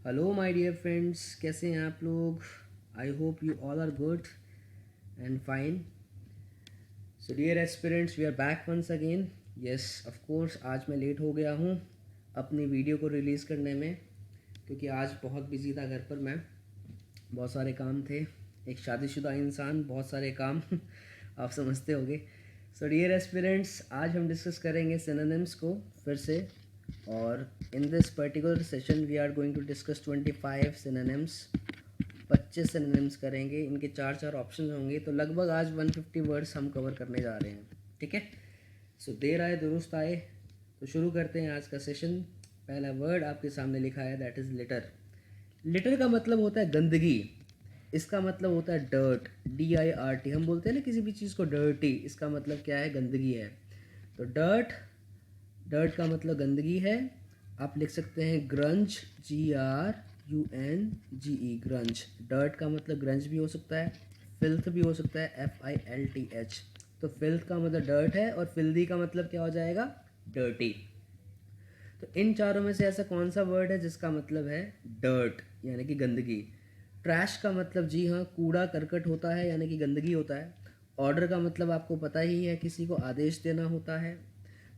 Hello my dear friends, कैसे हैं आप लोग। I hope you all are good and fine. So dear aspirants, we are back once again. Yes, of course आज मैं late हो गया हूँ अपनी वीडियो को रिलीज़ करने में, क्योंकि आज बहुत बिजी था घर पर मैं। बहुत सारे काम थे, एक शादीशुदा इंसान, बहुत सारे काम आप समझते होंगे। सो डियर एस्पिरेंट्स, आज हम डिस्कस करेंगे सिनोनिम्स को फिर से। और in this particular session we are going to discuss 25 synonyms. 25 synonyms करेंगे, इनके चार चार ऑप्शन होंगे, तो लगभग आज 150 वर्ड्स हम कवर करने जा रहे हैं। ठीक है, सो देर आए दुरुस्त आए, तो शुरू करते हैं आज का सेशन। पहला वर्ड आपके सामने लिखा है, दैट इज़ लिटर। लिटर का मतलब होता है गंदगी। इसका मतलब होता है डर्ट, DIRT। हम बोलते हैं ना किसी भी चीज़ को डर्टी, इसका मतलब क्या है, गंदगी है। तो डर्ट, डर्ट का मतलब गंदगी है। आप लिख सकते हैं ग्रंज, GRUNGE, ग्रंज। डर्ट का मतलब ग्रंज भी हो सकता है, फिल्थ भी हो सकता है, FILTH। तो फिल्थ का मतलब डर्ट है और फिल्दी का मतलब क्या हो जाएगा, डर्टी। तो इन चारों में से ऐसा कौन सा वर्ड है जिसका मतलब है डर्ट, यानी कि गंदगी। ट्रैश का मतलब, जी हाँ, कूड़ा करकट होता है, यानी कि गंदगी होता है। ऑर्डर का मतलब आपको पता ही है, किसी को आदेश देना होता है।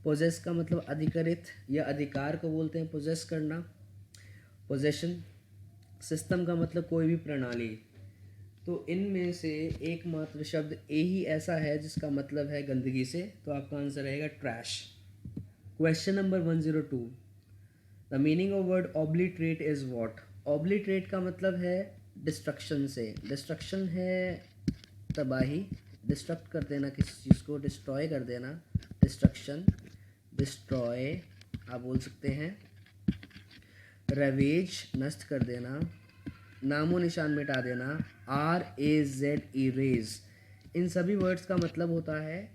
पोजेस का मतलब अधिकृत या अधिकार को बोलते हैं पोजेस करना, पोजेशन। सिस्टम का मतलब कोई भी प्रणाली। तो इनमें से एकमात्र शब्द ए ही ऐसा है जिसका मतलब है गंदगी से, तो आपका आंसर रहेगा trash. Question number 102, the meaning of word obliterate is what. Obliterate का मतलब है डिस्ट्रक्शन से। डिस्ट्रक्शन है तबाही, डिस्ट्रक्ट कर देना किसी चीज़ को, डिस्ट्रॉय कर देना, डिस्ट्रक्शन, डिस्ट्रॉय आप बोल सकते हैं। रवेज, नष्ट कर देना, नामो निशान मिटा देना, RAZ, इरेज। इन सभी वर्ड्स का मतलब होता है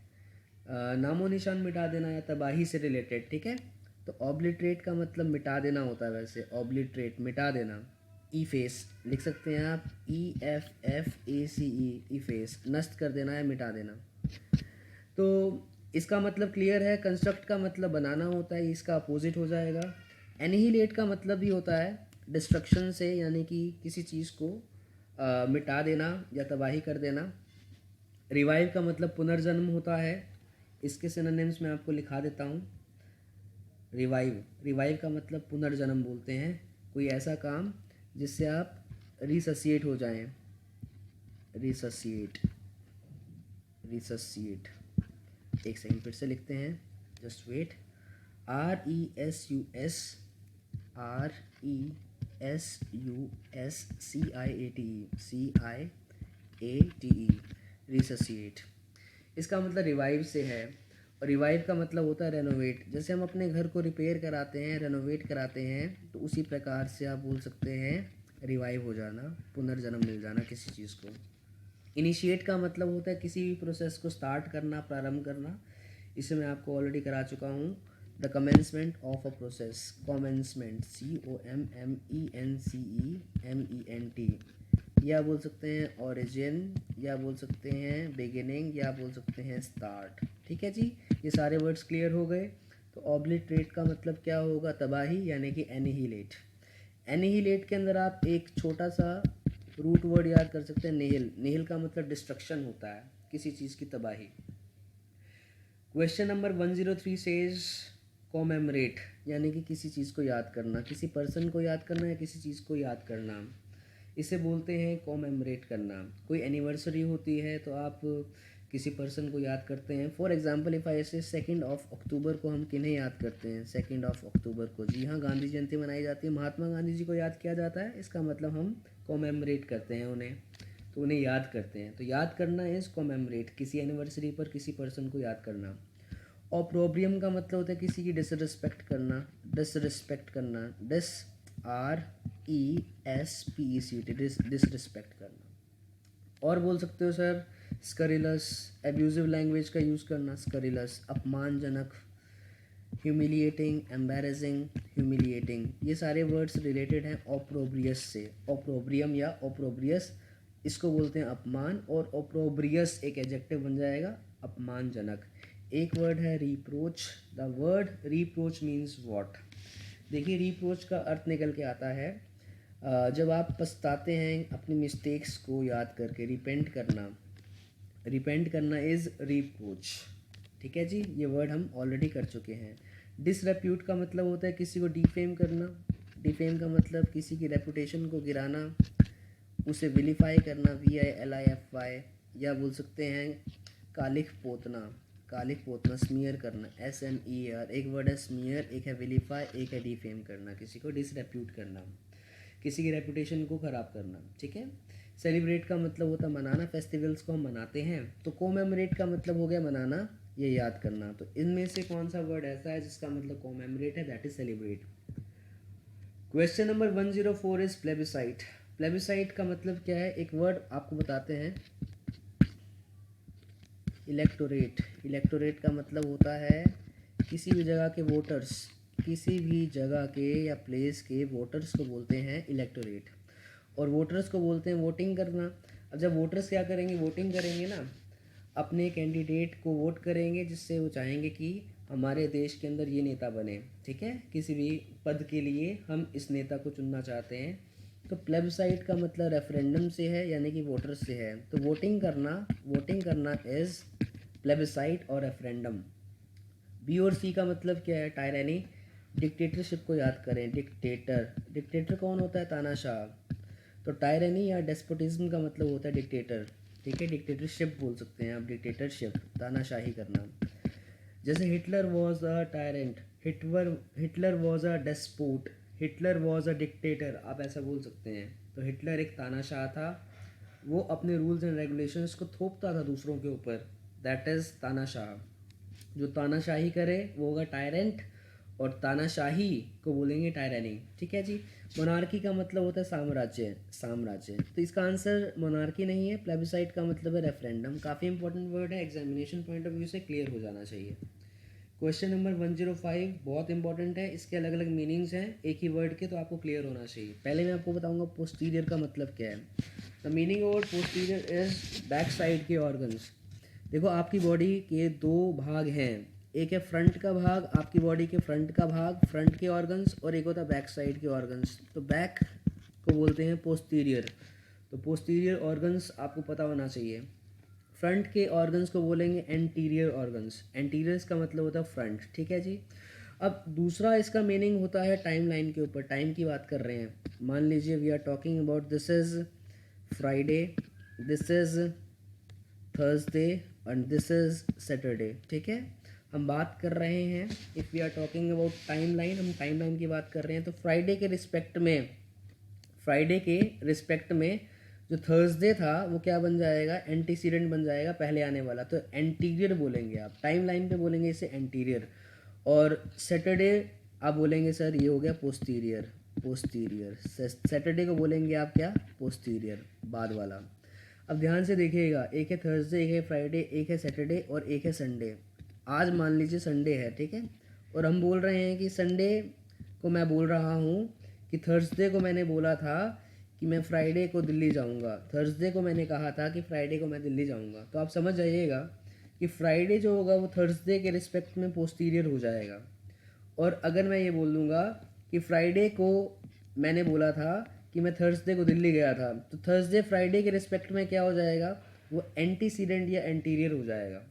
नामो निशान मिटा देना या तबाही से रिलेटेड। ठीक है, तो ऑब्लिटरेट का मतलब मिटा देना होता है। वैसे ऑब्लिटरेट मिटा देना। इफेस लिख सकते हैं आप, EFFACE, इफेस, नष्ट कर देना या मिटा देना। तो इसका मतलब क्लियर है। कंस्ट्रक्ट का मतलब बनाना होता है, इसका अपोजिट हो जाएगा। एनिहिलेट का मतलब भी होता है डिस्ट्रक्शन से, यानी कि किसी चीज़ को मिटा देना या तबाही कर देना। रिवाइव का मतलब पुनर्जन्म होता है। इसके सिनोनिम्स मैं आपको लिखा देता हूँ। रिवाइव, रिवाइव का मतलब पुनर्जन्म बोलते हैं, कोई ऐसा काम जिससे आप रिससिएट हो जाएं। रिससिएट, रिससिएट। एक सेकंड फिर से लिखते हैं, जस्ट वेट। RESUSCIATE, रिससिएट। इसका मतलब रिवाइव से है, और रिवाइव का मतलब होता है रेनोवेट। जैसे हम अपने घर को रिपेयर कराते हैं, रेनोवेट कराते हैं, तो उसी प्रकार से आप बोल सकते हैं रिवाइव हो जाना, पुनर्जन्म मिल जाना किसी चीज़ को। इनिशिएट का मतलब होता है किसी भी प्रोसेस को स्टार्ट करना, प्रारंभ करना। इसे मैं आपको ऑलरेडी करा चुका हूँ। The commencement of a process, कॉमेंसमेंट, COMMENCEMENT। या बोल सकते हैं ओरिजिन, या बोल सकते हैं बिगिनिंग, या बोल सकते हैं स्टार्ट। ठीक है जी, ये सारे वर्ड्स क्लियर हो गए। तो ऑब्लिटरेट का मतलब क्या होगा, तबाही, यानी कि एनिहिलेट। एनिहिलेट के अंदर आप एक छोटा सा रूट वर्ड याद कर सकते हैं, निहिल। निहिल का मतलब डिस्ट्रक्शन होता है, किसी चीज़ की तबाही। क्वेश्चन नंबर 103 सेज कॉमेमरेट, यानी कि किसी चीज़ को याद करना, किसी पर्सन को याद करना या किसी चीज़ को याद करना, इसे बोलते हैं कॉमेमरेट करना। कोई एनिवर्सरी होती है तो आप किसी पर्सन को याद करते हैं। फॉर एग्जाम्पल इफ़ आई से 2 अक्टूबर को हम किन्हें याद करते हैं, 2 अक्टूबर को, जी हाँ, गांधी जयंती मनाई जाती है, महात्मा गांधी जी को याद किया जाता है। इसका मतलब हम कॉमेमरेट करते हैं उन्हें, तो उन्हें याद करते हैं। तो याद करना इज़ कॉमेमरेट, किसी एनिवर्सरी पर किसी पर्सन को याद करना। ऑप्रोब्रियम का मतलब होता है किसी की डिसरिस्पेक्ट करना, डिसरिस्पेक्ट करना, DISRESPECT, डिसरिस्पेक्ट करना। और बोल सकते हो सर स्करिलस, एब्यूजिव लैंग्वेज का यूज़ करना, स्करिलस, अपमानजनक, ह्यूमिलिएटिंग, एम्बैरेसिंग, ह्यूमिलिएटिंग। ये सारे वर्ड्स रिलेटेड हैं ऑप्रोब्रियस से। ऑप्रोब्रियम या ऑप्रोब्रियस, इसको बोलते हैं अपमान, और ऑप्रोब्रियस एक एडजेक्टिव बन जाएगा, अपमानजनक। एक वर्ड है reproach. The word reproach means what. देखिए, रिप्रोच का अर्थ निकल के आता है जब आप पछताते हैं अपनी मिस्टेक्स को याद करके, रिपेंट करना इज़ रिप्रोच। ठीक है जी, ये वर्ड हम ऑलरेडी कर चुके हैं। डिसरेप्यूट का मतलब होता है किसी को डिफेम करना। डिफेम का मतलब किसी की रेपुटेशन को गिराना, उसे विलीफाई करना, VILIFY, या बोल सकते हैं कालिख पोतना, स्मीयर करना, SMER। एक वर्ड है स्मीयर, एक है विलीफाई, एक है डिफेम करना, किसी को डिसरेप्यूट करना, किसी की रेपुटेशन को ख़राब करना। ठीक है। सेलिब्रेट का मतलब होता है मनाना, फेस्टिवल्स को हम मनाते हैं। तो कोमेमोरेट का मतलब हो गया मनाना, ये याद करना। तो इनमें से कौन सा वर्ड ऐसा है जिसका मतलब कोमेमोरेट है? That is celebrate. Question number 104 is plebiscite. Plebiscite का मतलब क्या है? एक वर्ड आपको बताते हैं, इलेक्टोरेट। इलेक्टोरेट का मतलब होता है किसी भी जगह के वोटर्स, किसी भी जगह के या प्लेस के वोटर्स को बोलते हैं इलेक्टोरेट। और वोटर्स को बोलते हैं वोटिंग करना। अब जब वोटर्स क्या करेंगे? वोटिंग करेंगे ना, अपने कैंडिडेट को वोट करेंगे जिससे वो चाहेंगे कि हमारे देश के अंदर ये नेता बने। ठीक है, किसी भी पद के लिए हम इस नेता को चुनना चाहते हैं। तो प्लेबिसाइट का मतलब रेफरेंडम से है, यानी कि वोटर्स से है। तो वोटिंग करना इज प्लेबिसाइट और रेफरेंडम। बी और सी का मतलब क्या है? टायरनी। डिक्टेटरशिप को याद करें, डिक्टेटर कौन होता है? तानाशाह। तो टायरनी या डेस्पोटिज्म का मतलब होता है डिक्टेटर। ठीक है, डिक्टेटरशिप बोल सकते हैं आप, डिक्टेटरशिप, तानाशाही करना। जैसे Hitler was a tyrant, Hitler was a despot, Hitler was a dictator, आप ऐसा बोल सकते हैं। तो हिटलर एक तानाशाह था, वो अपने रूल्स एंड रेगुलेशंस को थोपता था दूसरों के ऊपर, दैट इज़ तानाशाह। जो तानाशाही करे वो होगा टायरेंट, और तानाशाही को बोलेंगे टायरनी। ठीक है जी। मोनार्की का मतलब होता है साम्राज्य। तो इसका आंसर मोनार्की नहीं है, प्लेबिसाइट का मतलब है रेफरेंडम। काफ़ी इंपॉर्टेंट वर्ड है, एग्जामिनेशन पॉइंट ऑफ व्यू से क्लियर हो जाना चाहिए। क्वेश्चन नंबर 105 बहुत इंपॉर्टेंट है, इसके अलग अलग मीनिंग्स हैं एक ही वर्ड के, तो आपको क्लियर होना चाहिए। पहले मैं आपको बताऊंगा पोस्टीरियर का मतलब क्या है। The meaning of posterior is back side के ऑर्गन्स। देखो, आपकी बॉडी के दो भाग हैं, एक है फ्रंट का भाग, आपकी बॉडी के फ्रंट का भाग, फ्रंट के ऑर्गन्स, और एक होता है बैक साइड के ऑर्गन्स। तो बैक को बोलते हैं पोस्टीरियर। तो पोस्टीरियर ऑर्गन्स आपको पता होना चाहिए। फ्रंट के ऑर्गन्स को बोलेंगे एंटीरियर ऑर्गन्स। एंटीरियर्स का मतलब होता है फ्रंट। ठीक है जी। अब दूसरा इसका मीनिंग होता है टाइम लाइन के ऊपर, टाइम की बात कर रहे हैं। मान लीजिए we are talking about this is Friday, this is Thursday and this is Saturday. ठीक है, हम बात कर रहे हैं, if we are talking about time line, हम टाइम लाइन की बात कर रहे हैं। तो फ्राइडे के रिस्पेक्ट में जो थर्सडे था वो क्या बन जाएगा? एंटीसीडेंट बन जाएगा, पहले आने वाला। तो एंटीरियर बोलेंगे आप, टाइम लाइन पे बोलेंगे इसे एंटीरियर। और सैटरडे आप बोलेंगे सर ये हो गया पोस्टीरियर। सैटरडे को बोलेंगे आप क्या? पोस्टीरियर, बाद वाला। अब ध्यान से देखिएगा, एक है थर्सडे, एक है फ्राइडे, एक है सैटरडे और एक है संडे। आज मान लीजिए संडे है, ठीक है, और हम बोल रहे हैं कि संडे को मैं बोल रहा हूँ कि थर्सडे को मैंने बोला था कि मैं फ्राइडे को दिल्ली जाऊँगा, थर्सडे को मैंने कहा था कि फ्राइडे को मैं दिल्ली जाऊँगा। तो आप समझ जाइएगा कि फ्राइडे जो होगा वो थर्सडे के रिस्पेक्ट में पोस्टीरियर हो जाएगा। और अगर मैं ये बोल दूँगा कि फ्राइडे को मैंने बोला था कि मैं थर्सडे को दिल्ली गया था, तो थर्सडे फ्राइडे के रिस्पेक्ट में क्या हो जाएगा? वो एंटीसीडेंट या एंटीरियर हो जाएगा।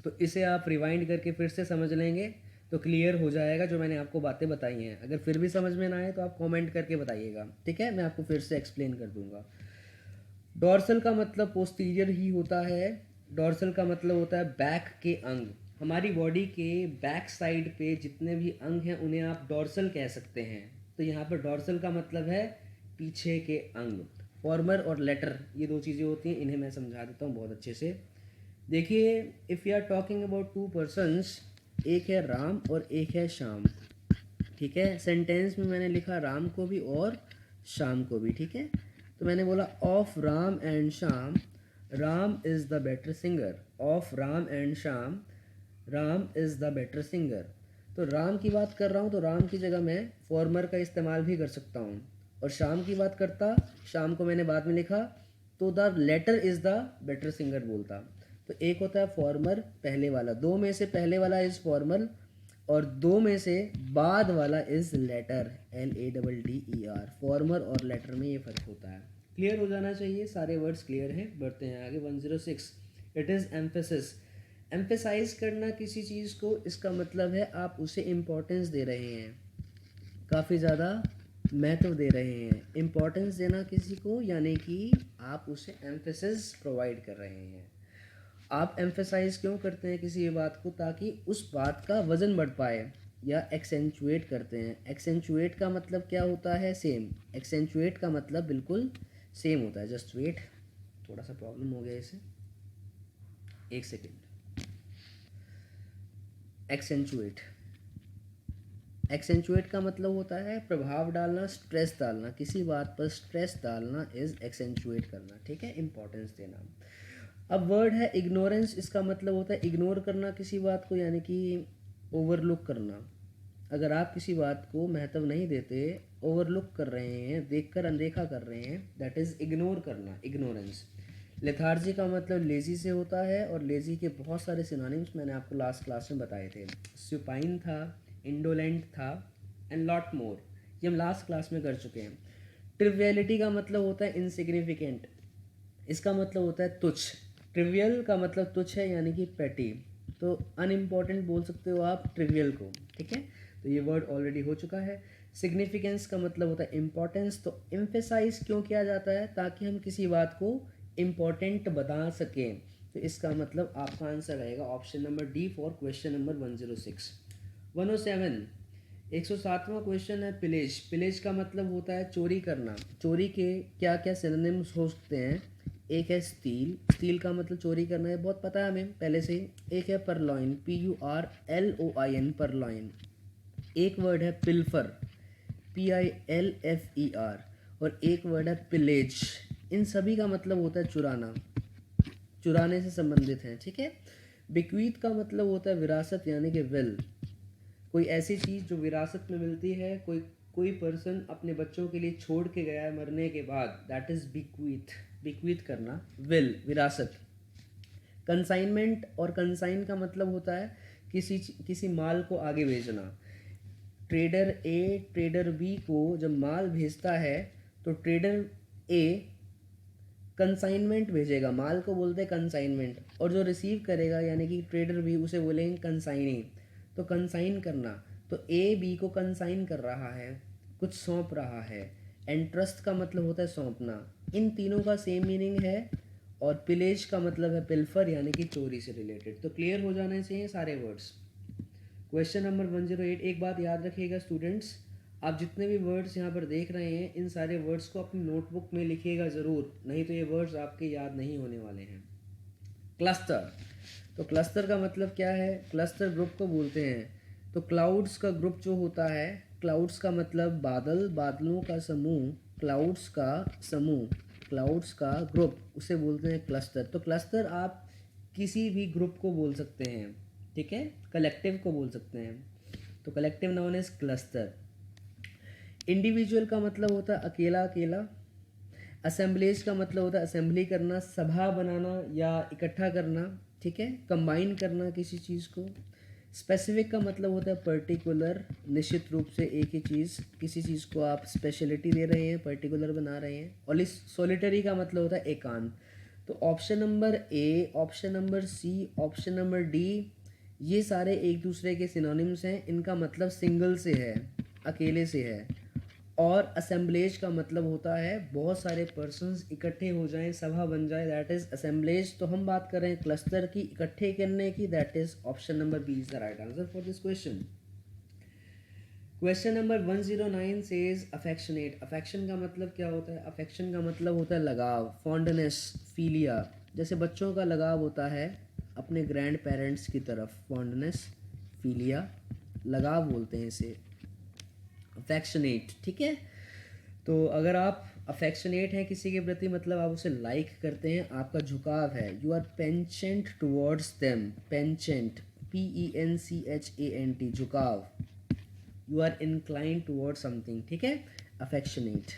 तो इसे आप रिवाइंड करके फिर से समझ लेंगे तो क्लियर हो जाएगा जो मैंने आपको बातें बताई हैं। अगर फिर भी समझ में ना आए तो आप कमेंट करके बताइएगा, ठीक है, मैं आपको फिर से एक्सप्लेन कर दूंगा। डॉर्सल का मतलब पोस्टीरियर ही होता है। डॉर्सल का मतलब होता है बैक के अंग। हमारी बॉडी के बैक साइड पे जितने भी अंग हैं उन्हें आप डॉर्सल कह सकते हैं। तो यहाँ पर डॉर्सल का मतलब है पीछे के अंग। फॉर्मर और लेटर ये दो चीज़ें होती हैं, इन्हें मैं समझा देता हूँ बहुत अच्छे से। देखिए, if you are talking about two persons, एक है राम और एक है श्याम, ठीक है। सेंटेंस में मैंने लिखा राम को भी और श्याम को भी, ठीक है। तो मैंने बोला of Ram and Shyam, Ram is the better singer. Of Ram and Shyam, Ram is the better singer. तो राम की बात कर रहा हूँ तो राम की जगह मैं फॉर्मर का इस्तेमाल भी कर सकता हूँ। और श्याम की बात करता, श्याम को मैंने बाद में लिखा तो the latter is the better singer बोलता। तो एक होता है फॉर्मर, पहले वाला, दो में से पहले वाला इज़ फॉर्मल और दो में से बाद वाला इज लेटर, LADDER, फॉर्मर और लेटर में ये फर्क होता है। क्लियर हो जाना चाहिए, सारे वर्ड्स क्लियर हैं। बढ़ते हैं आगे। 106, इट इज़ एम्फेसिस। एम्फेसाइज करना किसी चीज़ को, इसका मतलब है आप उसे इम्पोर्टेंस दे रहे हैं, काफ़ी ज़्यादा महत्व दे रहे हैं। इम्पोर्टेंस देना किसी को यानी कि आप उसे एम्फेसिस प्रोवाइड कर रहे हैं। आप एम्फेसाइज क्यों करते हैं किसी बात को? ताकि उस बात का वज़न बढ़ पाए, या एक्सेंचुएट करते हैं। एक्सेंचुएट का मतलब क्या होता है? सेम। एक्सेंचुएट का मतलब बिल्कुल सेम होता है। जस्ट वेट, थोड़ा सा प्रॉब्लम हो गया इसे, एक सेकेंड। एक्सेंचुएट, एक्सेंचुएट का मतलब होता है प्रभाव डालना, स्ट्रेस डालना, किसी बात पर स्ट्रेस डालना इज एक्सेंचुएट करना, ठीक है, इंपॉर्टेंस देना। अब वर्ड है इग्नोरेंस। इसका मतलब होता है इग्नोर करना किसी बात को, यानी कि ओवरलुक करना। अगर आप किसी बात को महत्व नहीं देते, ओवरलुक कर रहे हैं, देखकर अनदेखा कर रहे हैं, दैट इज़ इग्नोर करना, इग्नोरेंस। लेथार्जी का मतलब लेज़ी से होता है, और लेज़ी के बहुत सारे सिनोनिम्स मैंने आपको लास्ट क्लास में बताए थे। सुपाइन था, इंडोलेंट था, एंड लॉट मोर, ये हम लास्ट क्लास में कर चुके हैं। ट्रिवियलिटी का मतलब होता है इनसिग्निफिकेंट। इसका मतलब होता है तुच्छ। ट्रिवियल का मतलब तुच्छ है, यानी कि पेटी। तो अनइम्पॉर्टेंट बोल सकते हो आप ट्रिवियल को, ठीक है। तो ये वर्ड ऑलरेडी हो चुका है। सिग्निफिकेंस का मतलब होता है इम्पोर्टेंस। तो एम्फेसाइज क्यों किया जाता है? ताकि हम किसी बात को इम्पोर्टेंट बता सकें। तो इसका मतलब आपका आंसर रहेगा option number D for question number 106। 107, 107वां क्वेश्चन है पिलेज। पिलेज का मतलब होता है चोरी करना। चोरी के क्या क्या सिनोनिम्स हो सकते हैं? एक है स्टील। स्टील का मतलब चोरी करना है, बहुत पता है हमें पहले से ही। एक है परलॉइन, PURLOIN, परलॉइन। एक वर्ड है पिल्फर, PILFER, और एक वर्ड है पिलेज। इन सभी का मतलब होता है चुराना, चुराने से संबंधित है, ठीक है। बिक्वीत का मतलब होता है विरासत, यानी कि विल। कोई ऐसी चीज़ जो विरासत में मिलती है, कोई पर्सन अपने बच्चों के लिए छोड़ के गया है मरने के बाद, दैट इज़ बिक्वीत। बिक्वीत करना, विल, विरासत। कंसाइनमेंट, और कंसाइन का मतलब होता है किसी माल को आगे भेजना। ट्रेडर ए ट्रेडर बी को जब माल भेजता है, तो ट्रेडर ए कंसाइनमेंट भेजेगा, माल को बोलते हैं कंसाइनमेंट, और जो रिसीव करेगा यानी कि ट्रेडर बी, उसे बोलेंगे कंसाइनी। तो कंसाइन करना, तो ए बी को कंसाइन कर रहा है, कुछ सौंप रहा है। एंट्रस्ट का मतलब होता है सौंपना। इन तीनों का सेम मीनिंग है, और पिलेज का मतलब है पिल्फर, यानी कि चोरी से रिलेटेड। तो क्लियर हो जाने चाहिए सारे वर्ड्स। क्वेश्चन नंबर 108, एक बात याद रखिएगा स्टूडेंट्स, आप जितने भी वर्ड्स यहाँ पर देख रहे हैं, इन सारे वर्ड्स को अपनी नोटबुक में लिखिएगा ज़रूर, नहीं तो ये वर्ड्स आपके याद नहीं होने वाले हैं। क्लस्टर, तो क्लस्टर का मतलब क्या है? क्लस्टर ग्रुप को बोलते हैं। तो क्लाउड्स का ग्रुप जो होता है, क्लाउड्स का मतलब बादल, बादलों का समूह, क्लाउड्स का समूह, क्लाउड्स का ग्रुप, उसे बोलते हैं क्लस्टर। तो क्लस्टर आप किसी भी ग्रुप को बोल सकते हैं, ठीक है, कलेक्टिव को बोल सकते हैं। तो collective noun is cluster. Individual का मतलब होता है अकेला अकेला। असेंबलेज का मतलब होता है असेंबली करना, सभा बनाना या इकट्ठा करना, ठीक है, कंबाइन करना किसी चीज़ को। स्पेसिफिक का मतलब होता है पर्टिकुलर, निश्चित रूप से एक ही चीज़, किसी चीज़ को आप स्पेशलिटी दे रहे हैं, पर्टिकुलर बना रहे हैं। और सॉलिटरी का मतलब होता है एकांत। तो option number A, option number C, option number D, ये सारे एक दूसरे के सिनोनिम्स हैं। इनका मतलब सिंगल से है, अकेले से है। और असेंबलेज का मतलब होता है बहुत सारे पर्सन्स इकट्ठे हो जाएं, सभा बन जाए, दैट इज असेंबलेज। तो हम बात कर रहे हैं क्लस्टर की, इकट्ठे करने की, that is option number B is the right answer for this question. Question number 109 says affectionate. Affection का मतलब क्या होता है? अफेक्शन का मतलब होता है लगाव, फॉन्डनेस, फीलिया। जैसे बच्चों का लगाव होता है अपने ग्रैंड पेरेंट्स की तरफ, फॉन्डनेस, फीलिया, लगाव बोलते हैं इसे, अफेक्शनेट, ठीक है। तो अगर आप अफेक्शनेट हैं किसी के प्रति, मतलब आप उसे लाइक करते हैं, आपका झुकाव है, you are penchant towards them, penchant, PENCHANT, झुकाव, you are inclined toward something, ठीक है, अफेक्शनेट।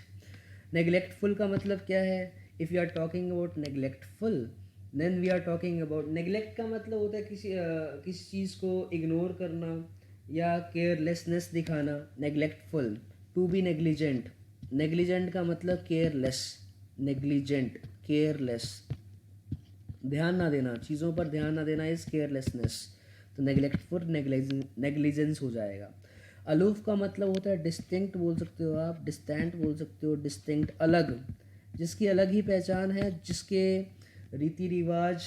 नेग्लेक्टफुल का मतलब क्या है? If you are talking about neglectful, then we are talking about, neglect का मतलब होता है किसी चीज़ को इग्नोर करना, या केयरलेसनेस दिखाना, नेग्लेक्टफुल, टू बी नेग्लिजेंट, नेग्लिजेंट का मतलब केयरलेस, नेग्लिजेंट केयरलेस, ध्यान ना देना, चीज़ों पर ध्यान ना देना इज़ केयरलेसनेस, तो नेग्लेक्टफुल नेग्लिजेंस हो जाएगा। अलूफ का मतलब होता है डिस्टिंक्ट बोल सकते हो आप, डिस्टेंट बोल सकते हो, डिस्टिंक्ट अलग, जिसकी अलग ही पहचान है, जिसके रीति रिवाज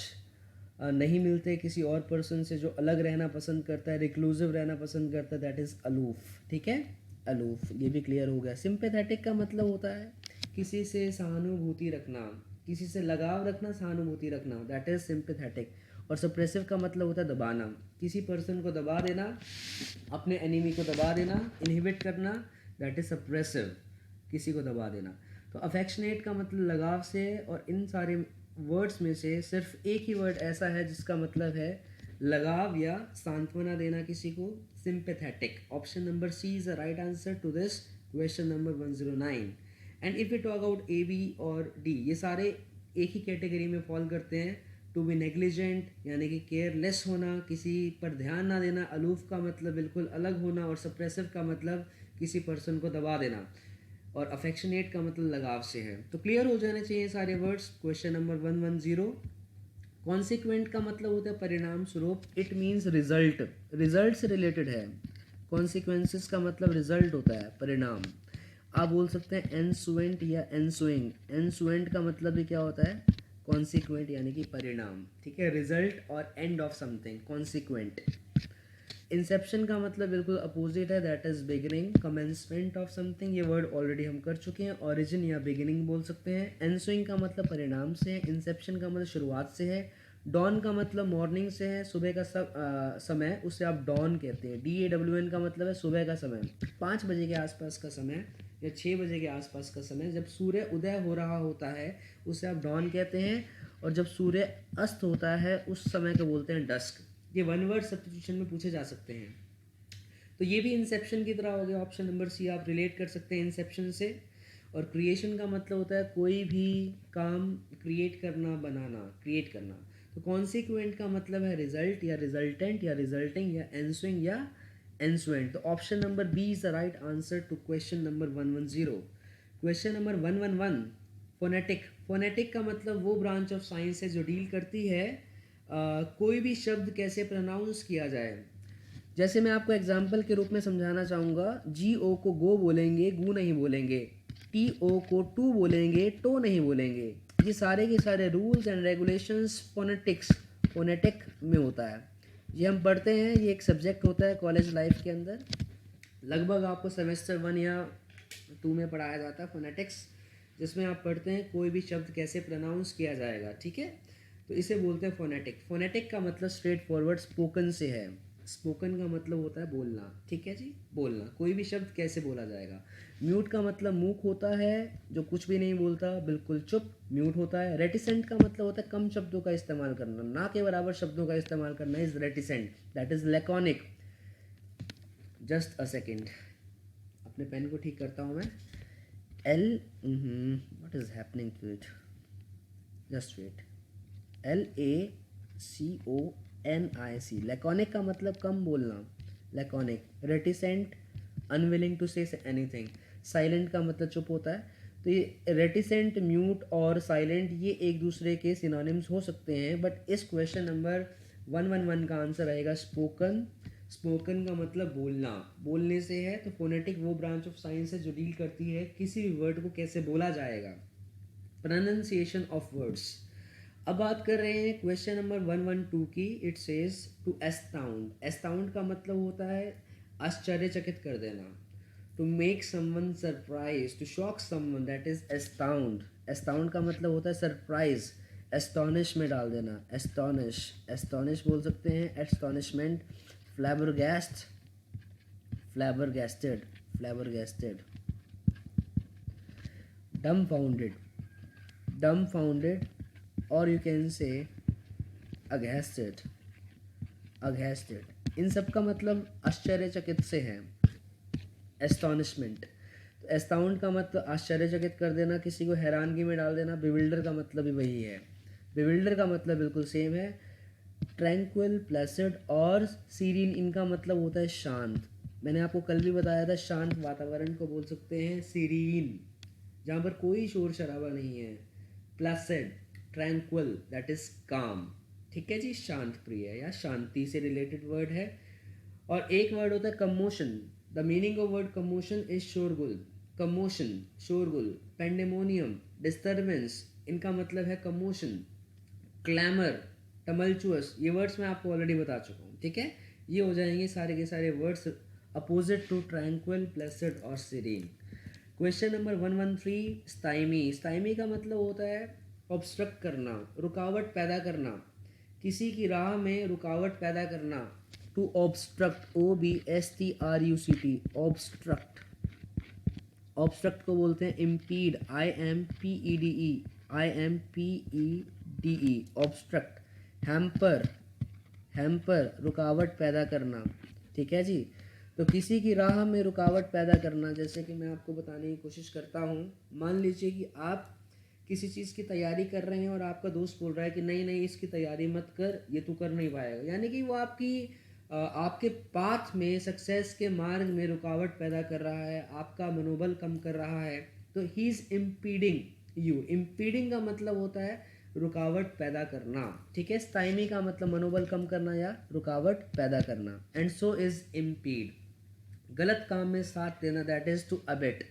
नहीं मिलते किसी और पर्सन से, जो अलग रहना पसंद करता है, रिक्लूसिव रहना पसंद करता है, दैट इज़ अलूफ। ठीक है, अलूफ, ये भी क्लियर हो गया। सिंपैथेटिक का मतलब होता है किसी से सहानुभूति रखना, किसी से लगाव रखना, सहानुभूति रखना, दैट इज़ सिंपैथेटिक। और सप्रेसिव का मतलब होता है दबाना, किसी पर्सन को दबा देना, अपने एनिमी को दबा देना, इनहिबिट करना, दैट इज़ सप्रेसिव, किसी को दबा देना। तो अफेक्शनेट का मतलब लगाव से, और इन सारे वर्ड्स में से सिर्फ एक ही वर्ड ऐसा है जिसका मतलब है लगाव या सांत्वना देना किसी को, sympathetic. Option number C is the right answer to this question number 109। And if you talk about A, B और डी, ये सारे एक ही कैटेगरी में फॉल करते हैं। टू बी नेग्लिजेंट यानी कि केयरलेस होना, किसी पर ध्यान ना देना, अलूफ का मतलब बिल्कुल अलग होना, और सप्रेसिव का मतलब किसी पर्सन को दबा देना, और अफेक्शनेट का मतलब लगाव से है। तो क्लियर हो जाने चाहिए सारे वर्ड्स। क्वेश्चन नंबर 110, कॉन्सिक्वेंट का मतलब होता है परिणाम स्वरूप, इट मीन्स रिजल्ट, रिजल्ट से रिलेटेड है। कॉन्सिक्वेंसेस का मतलब रिजल्ट होता है, परिणाम। आप बोल सकते हैं एनसुएंट या एनसुइंग, एनसुएंट का मतलब भी क्या होता है, कॉन्सिक्वेंट यानी कि परिणाम। ठीक है, रिजल्ट और end of something, consequent. Inception का मतलब बिल्कुल अपोजिट है, that is beginning, commencement of something, ये वर्ड ऑलरेडी हम कर चुके हैं, ओरिजिन या बिगिनिंग बोल सकते हैं। एनसुइंग का मतलब परिणाम से है, इंसेप्शन का मतलब शुरुआत से है, डॉन का मतलब मॉर्निंग से है, सुबह का समय, उसे आप डॉन कहते हैं। DAWN का मतलब है सुबह का समय, 5 बजे के आसपास का समय या 6 बजे के आसपास का समय, जब सूर्य उदय हो रहा होता है उसे आप डॉन कहते हैं, और जब सूर्य अस्त होता है उस समय को बोलते हैं डस्क। ये वन वर्ड सब्स्टिट्यूशन में पूछे जा सकते हैं। तो ये भी इंसेप्शन की तरह हो गया, ऑप्शन नंबर सी आप रिलेट कर सकते हैं इंसेप्शन से। और क्रिएशन का मतलब होता है कोई भी काम क्रिएट करना, बनाना, क्रिएट करना। तो कॉन्सिक्वेंट का मतलब है रिजल्ट या रिजल्टेंट या रिजल्टिंग या एंसुइंग या एंसुएंट। तो option number B is the right answer to question number 110। Question number 111, phonetic. Phonetic का मतलब वो ब्रांच ऑफ साइंस है जो डील करती है कोई भी शब्द कैसे प्रोनाउंस किया जाए। जैसे मैं आपको एग्जाम्पल के रूप में समझाना चाहूँगा, GO को गो बोलेंगे, गू नहीं बोलेंगे। TO को टू बोलेंगे, टो नहीं बोलेंगे। ये सारे के सारे रूल्स एंड रेगुलेशंस फोनेटिक में होता है। ये हम पढ़ते हैं, ये एक सब्जेक्ट होता है कॉलेज लाइफ के अंदर, लगभग आपको सेमेस्टर 1 या 2 में पढ़ाया जाता है फोनेटिक्स, जिसमें आप पढ़ते हैं कोई भी शब्द कैसे प्रोनाउंस किया जाएगा। ठीक है, तो इसे बोलते हैं फोनेटिक। फोनेटिक का मतलब स्ट्रेट फॉरवर्ड स्पोकन से है, स्पोकन का मतलब होता है बोलना। ठीक है जी, बोलना, कोई भी शब्द कैसे बोला जाएगा। म्यूट का मतलब मूक होता है, जो कुछ भी नहीं बोलता, बिल्कुल चुप, म्यूट होता है। रेटिसेंट का मतलब होता है कम शब्दों का इस्तेमाल करना, ना के बराबर शब्दों का इस्तेमाल करना is reticent, that is laconic. Just a second, अपने पेन को ठीक करता हूँ मैं। What is happening to it, just wait. LACONIC, laconic का मतलब कम बोलना, laconic. Reticent, unwilling to say anything. Silent का मतलब चुप होता है। तो ये रेटिसेंट, म्यूट और साइलेंट ये एक दूसरे के सिनोनिम्स हो सकते हैं, बट इस क्वेश्चन नंबर 111 का आंसर आएगा स्पोकन। स्पोकन का मतलब बोलना, बोलने से है। तो फोनेटिक वो ब्रांच ऑफ साइंस है जो डील करती है किसी भी वर्ड को कैसे बोला जाएगा, प्रोनाउंसिएशन ऑफ वर्ड्स। अब बात कर रहे हैं क्वेश्चन नंबर 112 की। It says to astound. Astound का मतलब होता है आश्चर्यचकित कर देना, to make someone surprise, to shock someone, that is astound. Astound का मतलब होता है सरप्राइज, एस्टॉनिश में डाल देना, एस्टॉनिश, एस्टॉनिश बोल सकते हैं, एस्टॉनिशमेंट। फ्लैबरगैस्ट, फ्लैबरगैस्टेड, फ्लैबरगैस्टेड। डम्बफाउंडेड, डम्बफाउंडेड, और यू कैन से अगेस्टेड, अगेस्टेड। इन सब का मतलब आश्चर्यचकित से है, एस्टॉनिशमेंट। तो एस्टाउंड का मतलब आश्चर्यचकित कर देना, किसी को हैरानगी में डाल देना। बिविल्डर का मतलब भी वही है, बिविल्डर का मतलब बिल्कुल सेम है। ट्रैंक्विल, प्लेसिड और सीरीन, इनका मतलब होता है शांत। मैंने आपको कल भी बताया था शांत वातावरण को बोल सकते हैं सीरीन, जहाँ पर कोई शोर शराबा नहीं है। प्लेसिड, ट्रैंक्विल, दैट इज काम। ठीक है जी, शांत प्रिय या शांति से रिलेटेड वर्ड है। और एक वर्ड होता है commotion. The meaning of word commotion is शोरगुल। कमोशन, शोरगुल। पेंडेमोनियम, डिस्टर्बेंस, इनका मतलब है कमोशन। क्लैमर, टमल्चुअस, ये वर्ड्स मैं आपको ऑलरेडी बता चुका हूँ। ठीक है, ये हो जाएंगे सारे के सारे words opposite to tranquil, placid और serene. Question number 113, stymie. Stymie का मतलब होता है ऑब्स्ट्रक्ट करना, रुकावट पैदा करना, किसी की राह में रुकावट पैदा करना। To obstruct, OBSTRUCT, obstruct. Obstruct को बोलते हैं impede, IMPEDE, obstruct. Hamper, hamper, रुकावट पैदा करना। ठीक है जी, तो किसी की राह में रुकावट पैदा करना, जैसे कि मैं आपको बताने की कोशिश करता हूँ। मान लीजिए कि आप किसी चीज़ की तैयारी कर रहे हैं और आपका दोस्त बोल रहा है कि नहीं नहीं इसकी तैयारी मत कर, ये तू कर नहीं पाएगा, यानी कि वो आपके पाथ में, सक्सेस के मार्ग में रुकावट पैदा कर रहा है, आपका मनोबल कम कर रहा है। तो ही इज़ इम्पीडिंग यू। इम्पीडिंग का मतलब होता है रुकावट पैदा करना। ठीक है, स्टाइमी का मतलब मनोबल कम करना या रुकावट पैदा करना। एंड सो इज इम्पीड, गलत काम में साथ देना, that is to abet.